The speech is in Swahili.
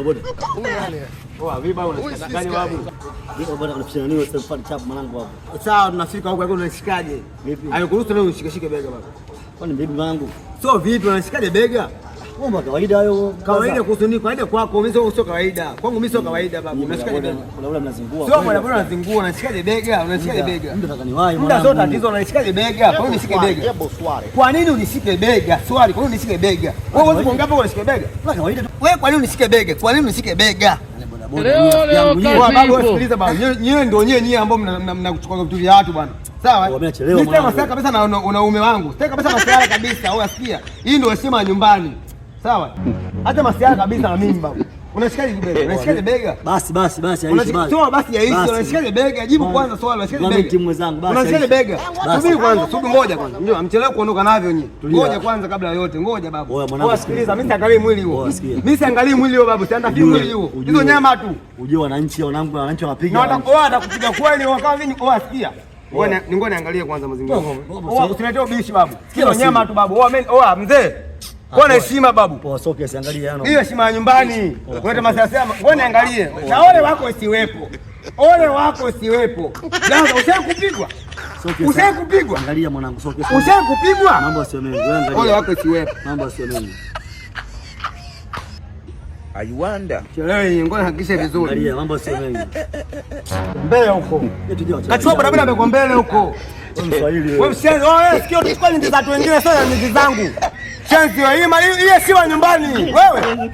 Boda. Oh, vipi bwana? Unashikaje babu? Ndio bwana tunapishana nini sasa mfano chap mwanangu hapo. Sawa tunafika huko unashikaje? Vipi? Alikuruhusu leo ushikashike bega baba. Kwani bibi wangu? Sio vipi unashikaje bega? Ngoma kawaida hayo. Kawaida kuhusu nini? Kawaida kwako mimi sio kawaida. Kwangu mimi sio kawaida babu. Unashikaje bega? Kuna mnazingua. Sio bwana unazingua, unashikaje bega? Unashikaje bega? Mimi nataka niwahi mwanangu. Ndio tatizo unashikaje bega? Kwa nini unishike bega? Kwa nini unishike bega? Swali, kwa nini unishike bega? Wewe unaweza kuongea hapo unishike bega? Kwa kawaida tu. Wewe kwa nini unishike bega? Kwa nini unishike bega? Babu sikiliza babu. Nyewe ndio nyewe ambao mnakuchukua vitu vya watu bwana. Sawa? Mimi sema masala kabisa na unaume wangu. Sitaki kabisa masala kabisa. Wewe asikia. Hii ndio heshima ya nyumbani. Sawa? Hata masiara kabisa na mimi babu. Unashikaje bega? Unashikaje bega? Basi aishi basi. Sio basi aishi. Unashikaje bega? Jibu kwanza swali. Unashikaje bega? Mimi timu mwenzangu basi. Unashikaje bega? Subiri kwanza, subiri ngoja kwanza. Ndio, amchelewe kuondoka navyo nyinyi. Ngoja kwanza kabla ya yote. Ngoja babu. Wewe sikiliza, mimi siangalii mwili huo. Mimi siangalii mwili huo babu, siangalii mwili huo. Hizo nyama tu. Unajua wananchi wananchi wanapiga. Na watakupiga kweli kama mimi. Wewe sikia. Wewe ngoja niangalie kwanza mazingira. Usiletee ubishi babu. Sikia nyama tu babu. Wewe mzee. Kwa heshima babu. Poa soke siangalie yana. Hiyo heshima ya nyumbani. Wewe masasa ngoja niangalie. Na ole wako isiwepo. Ole wako isiwepo. Sasa ushakupigwa? Ushakupigwa? Angalia mwanangu soke. Ushakupigwa? Mambo sio mengi. Wewe angalia. Ole wako isiwepo. Mambo sio mengi. I wonder. Chelewe ngoja hakikishe vizuri. Angalia mambo sio mengi. Mbele huko. Kachukua barabara amekuwa mbele huko. Wewe mshenzi, wewe sikio tuchukue nyingi za watu wengine sio nyingi zangu. Shenzi hii si wa nyumbani. Wewe.